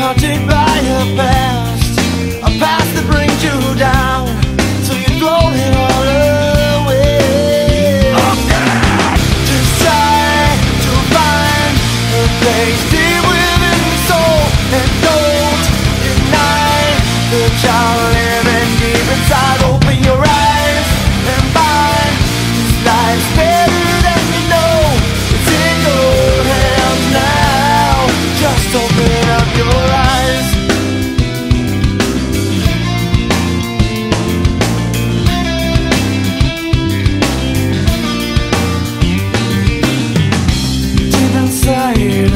haunted by a past that brings you down, so you throw it all away. Just try to find a place deep within the soul, and don't deny the child living deep inside. Open your eyes and find this life's better than you know. It's in your hands now. Just open up your eyes. Deep inside